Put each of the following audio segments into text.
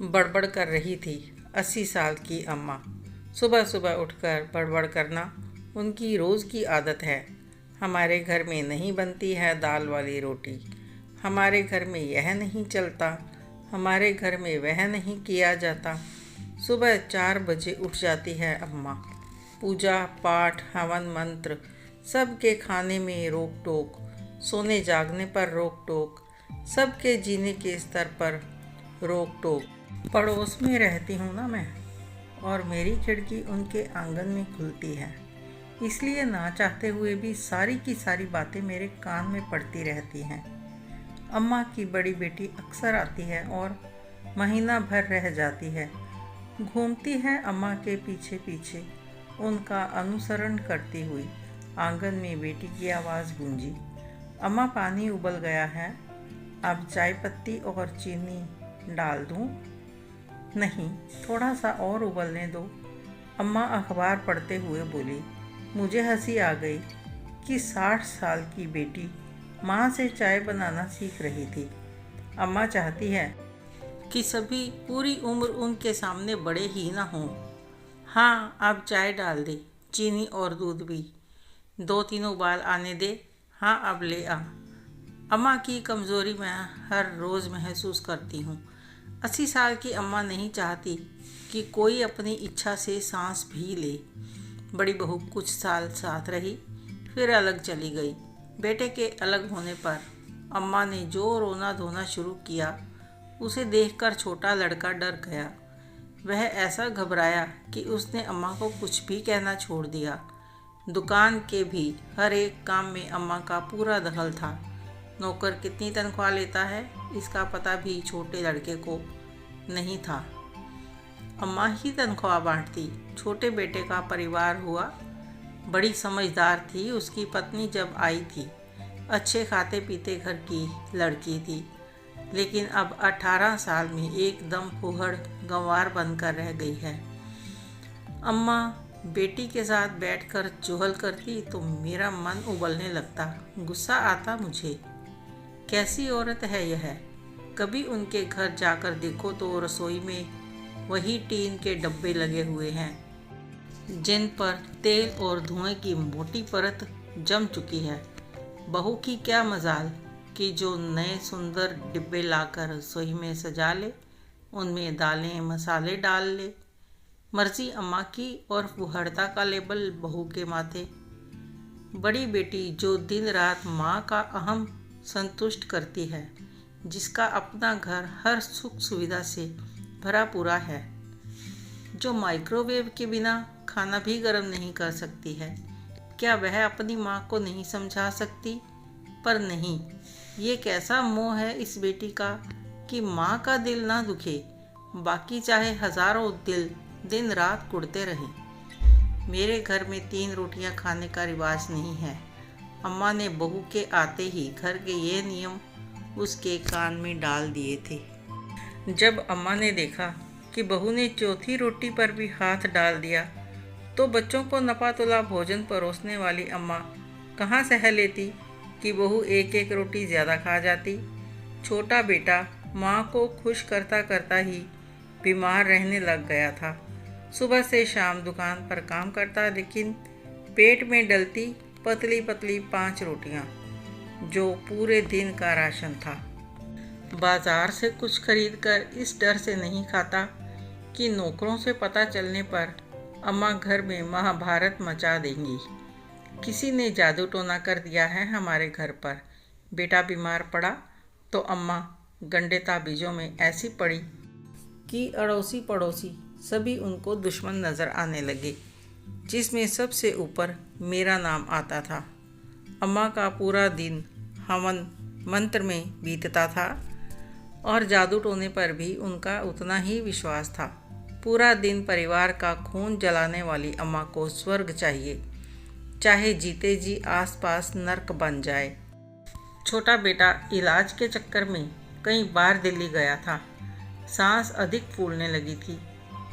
बड़बड़ कर रही थी 80 साल की अम्मा। सुबह सुबह उठकर बड़बड़ करना उनकी रोज़ की आदत है। हमारे घर में नहीं बनती है दाल वाली रोटी, हमारे घर में यह नहीं चलता, हमारे घर में वह नहीं किया जाता। सुबह 4 बजे उठ जाती है अम्मा। पूजा पाठ हवन मंत्र सबके खाने में रोक टोक, सोने जागने पर रोक टोक, सबके जीने के स्तर पर रोक टोक। पड़ोस में रहती हूँ ना मैं, और मेरी खिड़की उनके आंगन में खुलती है, इसलिए ना चाहते हुए भी सारी की सारी बातें मेरे कान में पड़ती रहती हैं। अम्मा की बड़ी बेटी अक्सर आती है और महीना भर रह जाती है। घूमती है अम्मा के पीछे पीछे, उनका अनुसरण करती हुई। आंगन में बेटी की आवाज़ गूंजी, अम्मा पानी उबल गया है, अब चाय पत्ती और चीनी डाल दूँ? नहीं, थोड़ा सा और उबलने दो। अम्मा अखबार पढ़ते हुए बोली। मुझे हंसी आ गई कि 60 साल की बेटी माँ से चाय बनाना सीख रही थी। अम्मा चाहती है कि सभी पूरी उम्र उनके सामने बड़े ही ना हों। हाँ, अब चाय डाल दे, चीनी और दूध भी, 2-3 उबाल आने दे। हाँ, अब ले आ। अम्मा की कमज़ोरी मैं हर रोज़ महसूस करती हूँ। 80 साल की अम्मा नहीं चाहती कि कोई अपनी इच्छा से सांस भी ले। बड़ी बहू कुछ साल साथ रही, फिर अलग चली गई। बेटे के अलग होने पर अम्मा ने जो रोना धोना शुरू किया, उसे देखकर छोटा लड़का डर गया। वह ऐसा घबराया कि उसने अम्मा को कुछ भी कहना छोड़ दिया। दुकान के भी हर एक काम में अम्मा का पूरा दखल था। नौकर कितनी तनख्वाह लेता है, इसका पता भी छोटे लड़के को नहीं था। अम्मा ही तनख्वाह बांटती। छोटे बेटे का परिवार हुआ। बड़ी समझदार थी उसकी पत्नी जब आई थी। अच्छे खाते पीते घर की लड़की थी, लेकिन अब 18 साल में एकदम फूहड़ गंवार बनकर रह गई है। अम्मा बेटी के साथ बैठकर चुहल करती तो मेरा मन उबलने लगता, गुस्सा आता मुझे। कैसी औरत है यह? कभी उनके घर जाकर देखो तो रसोई में वही टीन के डब्बे लगे हुए हैं, जिन पर तेल और धुएं की मोटी परत जम चुकी है। बहू की क्या मजाल कि जो नए सुंदर डिब्बे लाकर रसोई में सजा ले, उनमें दालें मसाले डाल ले। मर्जी अम्मा की और फुहड़ता का लेबल बहू के माथे। बड़ी बेटी जो दिन रात माँ का अहम संतुष्ट करती है, जिसका अपना घर हर सुख सुविधा से भरा पूरा है, जो माइक्रोवेव के बिना खाना भी गर्म नहीं कर सकती है, क्या वह अपनी माँ को नहीं समझा सकती? पर नहीं, ये कैसा मोह है इस बेटी का कि माँ का दिल ना दुखे, बाकी चाहे हजारों दिल दिन रात कुड़ते रहें। मेरे घर में 3 रोटियां खाने का रिवाज नहीं है। अम्मा ने बहू के आते ही घर के ये नियम उसके कान में डाल दिए थे। जब अम्मा ने देखा कि बहू ने चौथी रोटी पर भी हाथ डाल दिया, तो बच्चों को नपातुला भोजन परोसने वाली अम्मा कहाँ सह लेती कि बहू एक एक रोटी ज़्यादा खा जाती। छोटा बेटा माँ को खुश करता करता ही बीमार रहने लग गया था। सुबह से शाम दुकान पर काम करता, लेकिन पेट में डलती पतली पतली 5 रोटियाँ, जो पूरे दिन का राशन था। बाजार से कुछ खरीद कर इस डर से नहीं खाता कि नौकरों से पता चलने पर अम्मा घर में महाभारत मचा देंगी। किसी ने जादू टोना कर दिया है हमारे घर पर। बेटा बीमार पड़ा तो अम्मा गंडे ताबीज़ों में ऐसी पड़ी कि अड़ोसी पड़ोसी सभी उनको दुश्मन नज़र आने लगे, जिसमें सबसे ऊपर मेरा नाम आता था। अम्मा का पूरा दिन हवन मंत्र में बीतता था और जादू टोने पर भी उनका उतना ही विश्वास था। पूरा दिन परिवार का खून जलाने वाली अम्मा को स्वर्ग चाहिए, चाहे जीते जी आसपास नर्क बन जाए। छोटा बेटा इलाज के चक्कर में कई बार दिल्ली गया था। सांस अधिक फूलने लगी थी,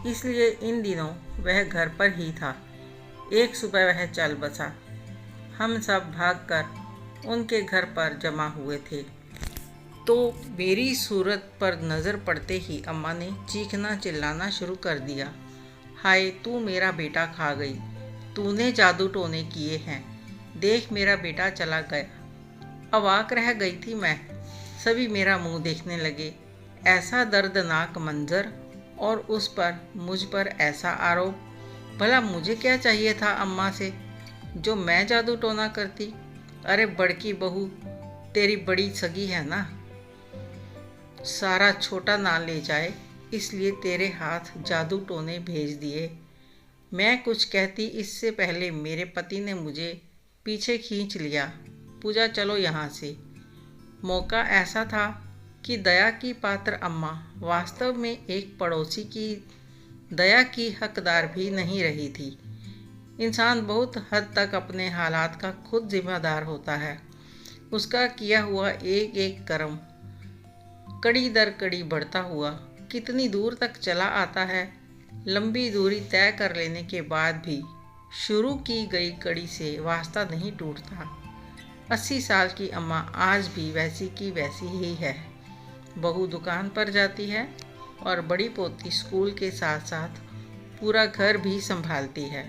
इसलिए इन दिनों वह घर पर ही था। एक सुबह वह चल बसा। हम सब भागकर उनके घर पर जमा हुए थे। तो मेरी सूरत पर नज़र पड़ते ही अम्मा ने चीखना चिल्लाना शुरू कर दिया। हाय, तू मेरा बेटा खा गई, तूने जादू टोने किए हैं, देख मेरा बेटा चला गया। अवाक रह गई थी मैं, सभी मेरा मुंह देखने लगे। ऐसा दर्दनाक मंजर और उस पर मुझ पर ऐसा आरोप। भला मुझे क्या चाहिए था अम्मा से जो मैं जादू टोना करती। अरे बड़की बहू, तेरी बड़ी सगी है ना, सारा छोटा ना ले जाए इसलिए तेरे हाथ जादू टोने भेज दिए। मैं कुछ कहती इससे पहले मेरे पति ने मुझे पीछे खींच लिया। पूजा, चलो यहाँ से। मौका ऐसा था कि दया की पात्र अम्मा वास्तव में एक पड़ोसी की दया की हकदार भी नहीं रही थी। इंसान बहुत हद तक अपने हालात का खुद जिम्मेदार होता है। उसका किया हुआ एक एक कर्म कड़ी दर कड़ी बढ़ता हुआ कितनी दूर तक चला आता है। लंबी दूरी तय कर लेने के बाद भी शुरू की गई कड़ी से वास्ता नहीं टूटता। 80 साल की अम्मा आज भी वैसी की वैसी ही है। बहू दुकान पर जाती है और बड़ी पोती स्कूल के साथ साथ पूरा घर भी संभालती है।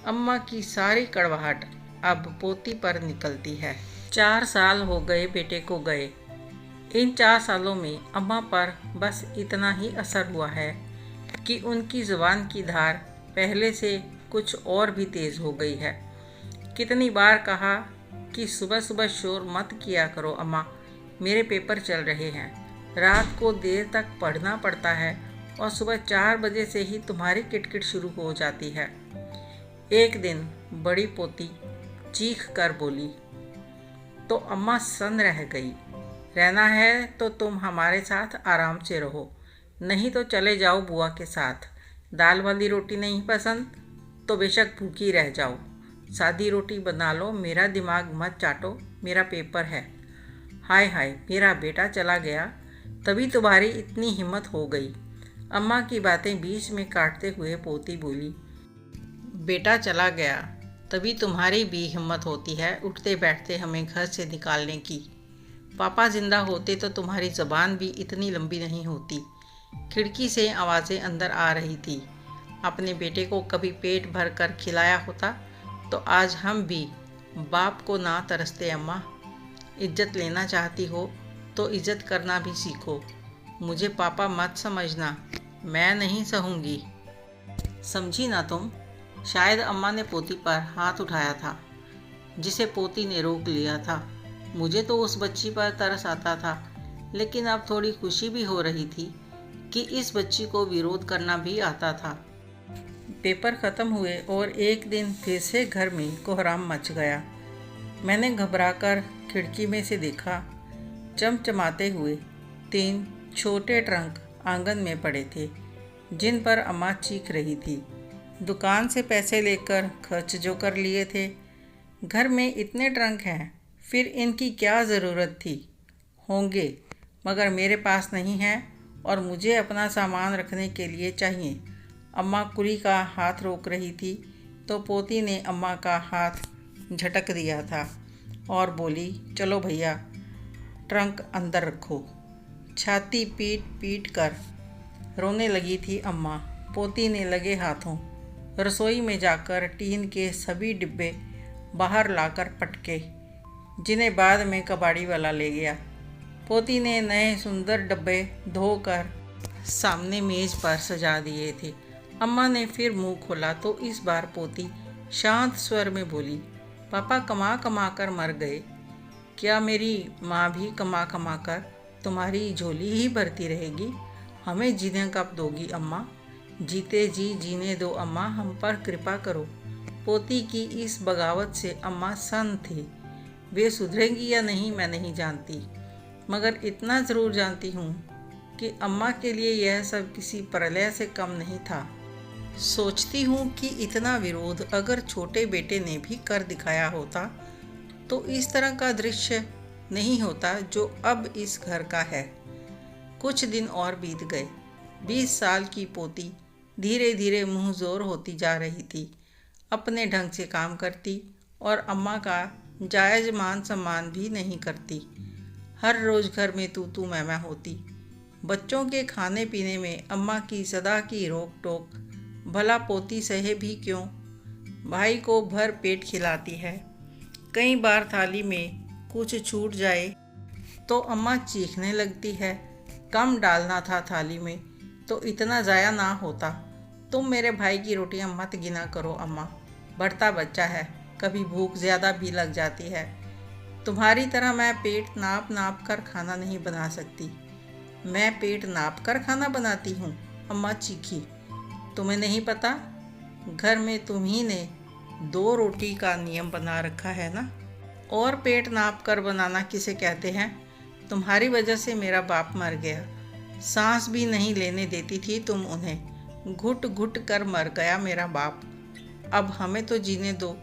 अम्मा की सारी कड़वाहट अब पोती पर निकलती है। 4 साल हो गए बेटे को गए। इन 4 सालों में अम्मा पर बस इतना ही असर हुआ है कि उनकी ज़ुबान की धार पहले से कुछ और भी तेज़ हो गई है। कितनी बार कहा कि सुबह सुबह शोर मत किया करो अम्मा, मेरे पेपर चल रहे हैं। रात को देर तक पढ़ना पड़ता है और सुबह 4 बजे से ही तुम्हारी किटकिट शुरू हो जाती है। एक दिन बड़ी पोती चीख कर बोली तो अम्मा सन रह गई। रहना है तो तुम हमारे साथ आराम से रहो, नहीं तो चले जाओ बुआ के साथ। दाल वाली रोटी नहीं पसंद तो बेशक भूखी रह जाओ, सादी रोटी बना लो, मेरा दिमाग मत चाटो, मेरा पेपर है। हाय हाय, मेरा बेटा चला गया तभी तुम्हारी इतनी हिम्मत हो गई। अम्मा की बातें बीच में काटते हुए पोती बोली, बेटा चला गया तभी तुम्हारी भी हिम्मत होती है उठते बैठते हमें घर से निकालने की। पापा जिंदा होते तो तुम्हारी ज़बान भी इतनी लंबी नहीं होती। खिड़की से आवाज़ें अंदर आ रही थी। अपने बेटे को कभी पेट भर कर खिलाया होता तो आज हम भी बाप को ना तरसते। अम्मा, इज्जत लेना चाहती हो तो इज्जत करना भी सीखो। मुझे पापा मत समझना, मैं नहीं सहूँगी। समझी ना तुम? शायद अम्मा ने पोती पर हाथ उठाया था जिसे पोती ने रोक लिया था। मुझे तो उस बच्ची पर तरस आता था, लेकिन अब थोड़ी खुशी भी हो रही थी कि इस बच्ची को विरोध करना भी आता था। पेपर ख़त्म हुए और एक दिन फिर से घर में कोहराम मच गया। मैंने घबराकर खिड़की में से देखा। चमचमाते हुए 3 छोटे ट्रंक आंगन में पड़े थे जिन पर अम्मा चीख रही थी। दुकान से पैसे लेकर खर्च जो कर लिए थे। घर में इतने ट्रंक हैं, फिर इनकी क्या ज़रूरत थी? होंगे, मगर मेरे पास नहीं है और मुझे अपना सामान रखने के लिए चाहिए। अम्मा कुली का हाथ रोक रही थी तो पोती ने अम्मा का हाथ झटक दिया था और बोली, चलो भैया, ट्रंक अंदर रखो। छाती पीट पीट कर रोने लगी थी अम्मा। पोती ने लगे हाथों रसोई में जाकर टीन के सभी डिब्बे बाहर लाकर पटके, जिन्हें बाद में कबाड़ी वाला ले गया। पोती ने नए सुंदर डब्बे धोकर सामने मेज़ पर सजा दिए थे। अम्मा ने फिर मुंह खोला तो इस बार पोती शांत स्वर में बोली, पापा कमा कमा कर मर गए, क्या मेरी माँ भी कमा कमा कर तुम्हारी झोली ही भरती रहेगी? हमें जीने कब दोगी अम्मा? जीते जी जीने दो अम्मा, हम पर कृपा करो। पोती की इस बगावत से अम्मा सन्न थी। वे सुधरेंगी या नहीं मैं नहीं जानती, मगर इतना ज़रूर जानती हूँ कि अम्मा के लिए यह सब किसी प्रलय से कम नहीं था। सोचती हूँ कि इतना विरोध अगर छोटे बेटे ने भी कर दिखाया होता तो इस तरह का दृश्य नहीं होता जो अब इस घर का है। कुछ दिन और बीत गए। 20 साल की पोती धीरे धीरे मुंहजोर होती जा रही थी। अपने ढंग से काम करती और अम्मा का जायज़ मान सम्मान भी नहीं करती। हर रोज़ घर में तू मैं होती। बच्चों के खाने पीने में अम्मा की सदा की रोक टोक, भला पोती सहे भी क्यों। भाई को भर पेट खिलाती है, कई बार थाली में कुछ छूट जाए तो अम्मा चीखने लगती है। कम डालना था थाली में तो इतना ज़ाया ना होता। तुम मेरे भाई की रोटियां मत गिना करो अम्मा, बढ़ता बच्चा है, कभी भूख ज़्यादा भी लग जाती है। तुम्हारी तरह मैं पेट नाप नाप कर खाना नहीं बना सकती। मैं पेट नाप कर खाना बनाती हूँ, अम्मा चीखी। तुम्हें नहीं पता, घर में तुम ही ने 2 रोटी का नियम बना रखा है ना। और पेट नाप कर बनाना किसे कहते हैं। तुम्हारी वजह से मेरा बाप मर गया, सांस भी नहीं लेने देती थी तुम उन्हें, घुट घुट कर मर गया मेरा बाप। अब हमें तो जीने दो।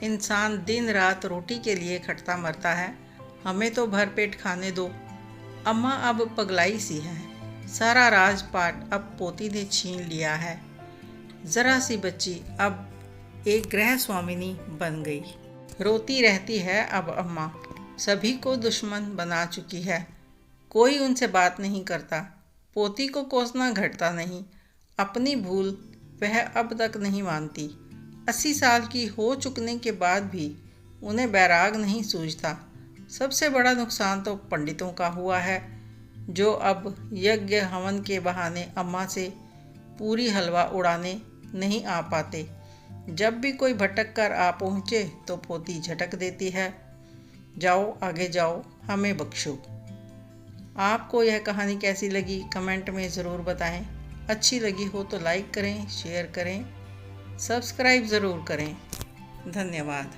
इंसान दिन रात रोटी के लिए खटता मरता है, हमें तो भरपेट खाने दो। अम्मा अब पगलाई सी है, सारा राजपाट अब पोती ने छीन लिया है। ज़रा सी बच्ची अब एक गृह स्वामिनी बन गई। रोती रहती है अब अम्मा, सभी को दुश्मन बना चुकी है। कोई उनसे बात नहीं करता, पोती को कोसना घटता नहीं। अपनी भूल वह अब तक नहीं मानती। 80 साल की हो चुकने के बाद भी उन्हें बैराग नहीं सूझता। सबसे बड़ा नुकसान तो पंडितों का हुआ है, जो अब यज्ञ हवन के बहाने अम्मा से पूरी हलवा उड़ाने नहीं आ पाते। जब भी कोई भटक कर आ पहुँचे तो पोती झटक देती है, जाओ आगे जाओ, हमें बख्शो। आपको यह कहानी कैसी लगी कमेंट में ज़रूर बताएं। अच्छी लगी हो तो लाइक करें, शेयर करें, सब्सक्राइब ज़रूर करें। धन्यवाद।